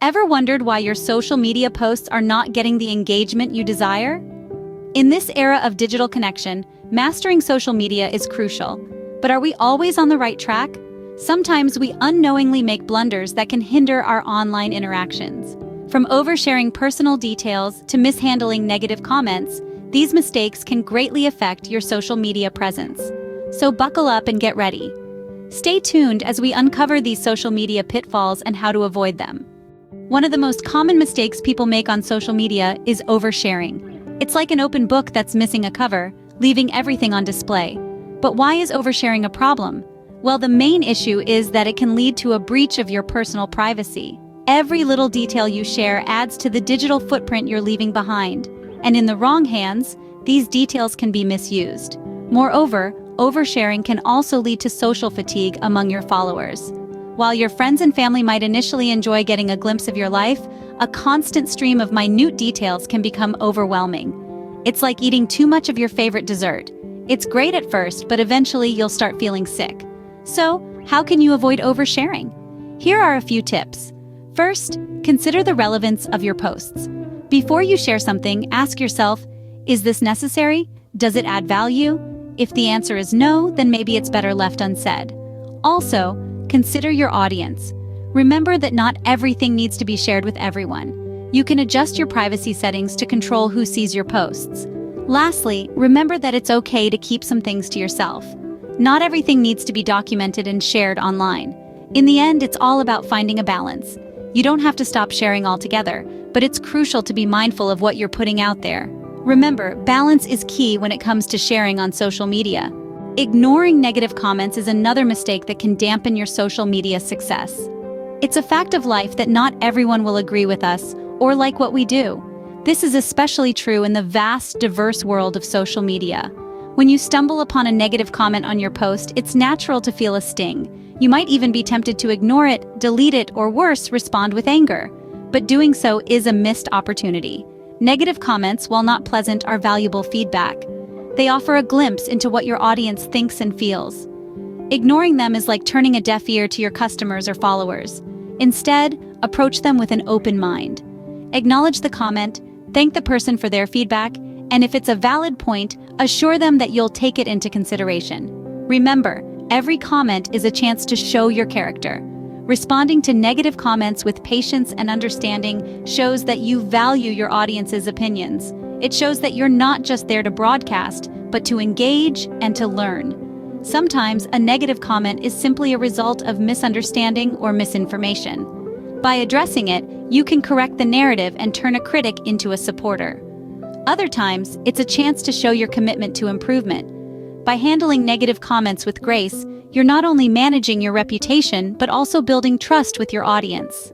Ever wondered why your social media posts are not getting the engagement you desire? In this era of digital connection, mastering social media is crucial. But are we always on the right track? Sometimes we unknowingly make blunders that can hinder our online interactions. From oversharing personal details to mishandling negative comments, these mistakes can greatly affect your social media presence. So buckle up and get ready. Stay tuned as we uncover these social media pitfalls and how to avoid them. One of the most common mistakes people make on social media is oversharing. It's like an open book that's missing a cover, leaving everything on display. But why is oversharing a problem? Well, the main issue is that it can lead to a breach of your personal privacy. Every little detail you share adds to the digital footprint you're leaving behind. And in the wrong hands, these details can be misused. Moreover, oversharing can also lead to social fatigue among your followers. While your friends and family might initially enjoy getting a glimpse of your life, a constant stream of minute details can become overwhelming. It's like eating too much of your favorite dessert. It's great at first, but eventually you'll start feeling sick. So, how can you avoid oversharing? Here are a few tips. First, consider the relevance of your posts. Before you share something, ask yourself, is this necessary? Does it add value? If the answer is no, then maybe it's better left unsaid. Also, consider your audience. Remember that not everything needs to be shared with everyone. You can adjust your privacy settings to control who sees your posts. Lastly, remember that it's okay to keep some things to yourself. Not everything needs to be documented and shared online. In the end, it's all about finding a balance. You don't have to stop sharing altogether, but it's crucial to be mindful of what you're putting out there. Remember, balance is key when it comes to sharing on social media. Ignoring negative comments is another mistake that can dampen your social media success. It's a fact of life that not everyone will agree with us or like what we do. This is especially true in the vast, diverse world of social media. When you stumble upon a negative comment on your post, it's natural to feel a sting. You might even be tempted to ignore it, delete it, or worse, respond with anger. But doing so is a missed opportunity. Negative comments, while not pleasant, are valuable feedback. They offer a glimpse into what your audience thinks and feels. Ignoring them is like turning a deaf ear to your customers or followers. Instead, approach them with an open mind. Acknowledge the comment, thank the person for their feedback, and if it's a valid point, assure them that you'll take it into consideration. Remember, every comment is a chance to show your character. Responding to negative comments with patience and understanding shows that you value your audience's opinions. It shows that you're not just there to broadcast, but to engage and to learn. Sometimes a negative comment is simply a result of misunderstanding or misinformation. By addressing it, you can correct the narrative and turn a critic into a supporter. Other times, it's a chance to show your commitment to improvement. By handling negative comments with grace, you're not only managing your reputation, but also building trust with your audience.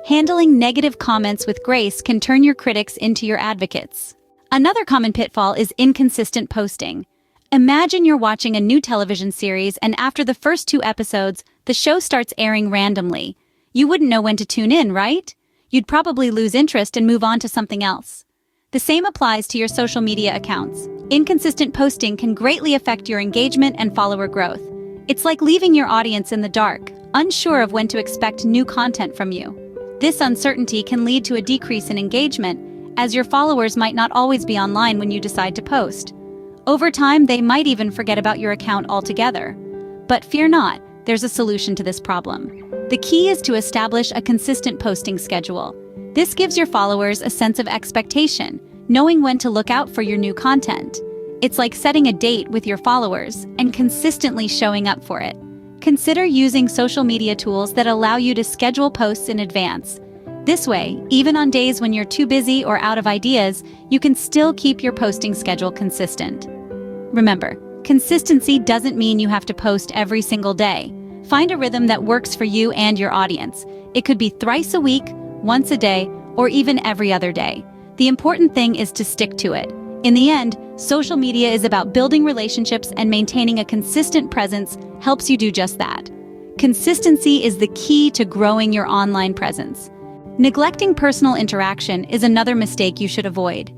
Handling negative comments with grace can turn your critics into your advocates. Another common pitfall is inconsistent posting. Imagine you're watching a new television series and after the first 2 episodes, the show starts airing randomly. You wouldn't know when to tune in, right? You'd probably lose interest and move on to something else. The same applies to your social media accounts. Inconsistent posting can greatly affect your engagement and follower growth. It's like leaving your audience in the dark, unsure of when to expect new content from you. This uncertainty can lead to a decrease in engagement, as your followers might not always be online when you decide to post. Over time, they might even forget about your account altogether. But fear not, there's a solution to this problem. The key is to establish a consistent posting schedule. This gives your followers a sense of expectation, knowing when to look out for your new content. It's like setting a date with your followers and consistently showing up for it. Consider using social media tools that allow you to schedule posts in advance. This way, even on days when you're too busy or out of ideas, you can still keep your posting schedule consistent. Remember, consistency doesn't mean you have to post every single day. Find a rhythm that works for you and your audience. It could be thrice a week, once a day, or even every other day. The important thing is to stick to it. In the end, social media is about building relationships, and maintaining a consistent presence helps you do just that. Consistency is the key to growing your online presence. Neglecting personal interaction is another mistake you should avoid.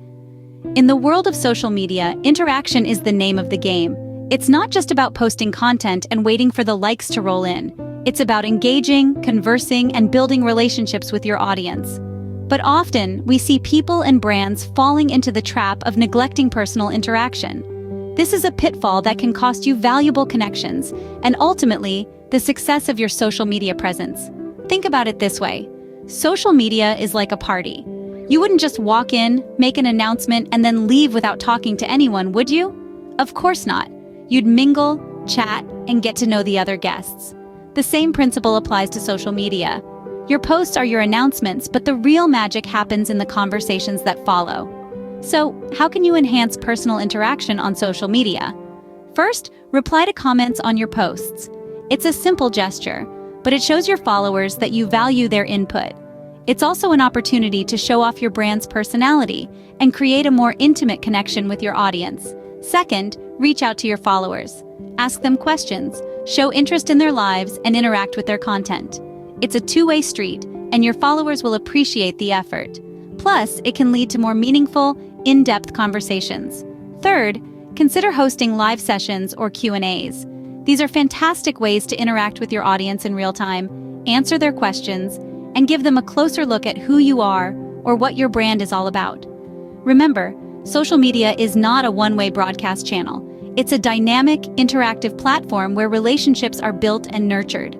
In the world of social media, interaction is the name of the game. It's not just about posting content and waiting for the likes to roll in. It's about engaging, conversing, and building relationships with your audience. But often, we see people and brands falling into the trap of neglecting personal interaction. This is a pitfall that can cost you valuable connections and ultimately, the success of your social media presence. Think about it this way. Social media is like a party. You wouldn't just walk in, make an announcement, and then leave without talking to anyone, would you? Of course not. You'd mingle, chat, and get to know the other guests. The same principle applies to social media. Your posts are your announcements, but the real magic happens in the conversations that follow. So, how can you enhance personal interaction on social media? First, reply to comments on your posts. It's a simple gesture, but it shows your followers that you value their input. It's also an opportunity to show off your brand's personality and create a more intimate connection with your audience. Second, reach out to your followers. Ask them questions, show interest in their lives, and interact with their content. It's a two-way street, and your followers will appreciate the effort. Plus, it can lead to more meaningful, in-depth conversations. Third, consider hosting live sessions or Q&As. These are fantastic ways to interact with your audience in real time, answer their questions, and give them a closer look at who you are or what your brand is all about. Remember, social media is not a one-way broadcast channel. It's a dynamic, interactive platform where relationships are built and nurtured.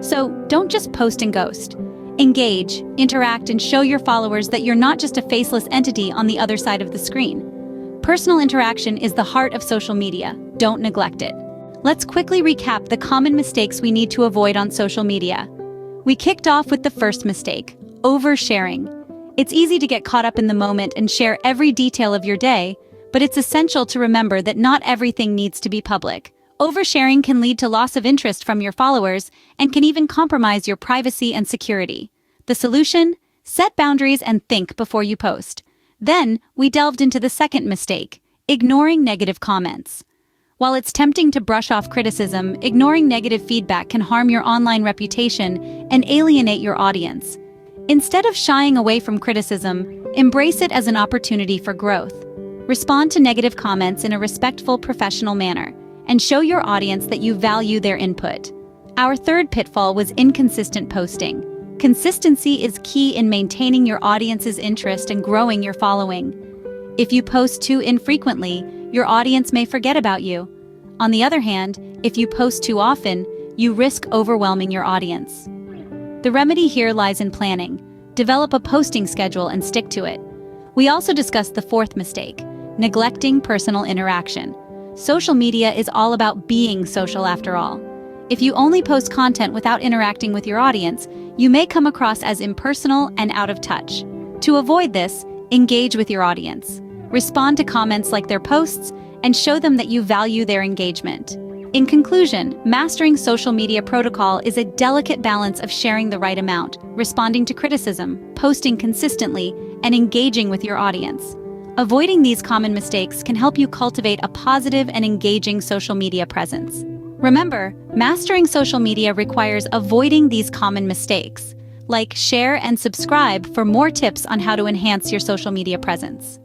So don't just post and ghost. Engage, interact, and show your followers that you're not just a faceless entity on the other side of the screen. Personal interaction is the heart of social media. Don't neglect it. Let's quickly recap the common mistakes we need to avoid on social media. We kicked off with the first mistake, oversharing. It's easy to get caught up in the moment and share every detail of your day, but it's essential to remember that not everything needs to be public. Oversharing can lead to loss of interest from your followers and can even compromise your privacy and security. The solution? Set boundaries and think before you post. Then, we delved into the second mistake, ignoring negative comments. While it's tempting to brush off criticism, ignoring negative feedback can harm your online reputation and alienate your audience. Instead of shying away from criticism, embrace it as an opportunity for growth. Respond to negative comments in a respectful, professional manner, and show your audience that you value their input. Our third pitfall was inconsistent posting. Consistency is key in maintaining your audience's interest and growing your following. If you post too infrequently, your audience may forget about you. On the other hand, if you post too often, you risk overwhelming your audience. The remedy here lies in planning. Develop a posting schedule and stick to it. We also discussed the fourth mistake, neglecting personal interaction. Social media is all about being social after all. If you only post content without interacting with your audience, you may come across as impersonal and out of touch. To avoid this, engage with your audience. Respond to comments like their posts and show them that you value their engagement. In conclusion, mastering social media protocol is a delicate balance of sharing the right amount, responding to criticism, posting consistently, and engaging with your audience. Avoiding these common mistakes can help you cultivate a positive and engaging social media presence. Remember, mastering social media requires avoiding these common mistakes. Like, share, and subscribe for more tips on how to enhance your social media presence.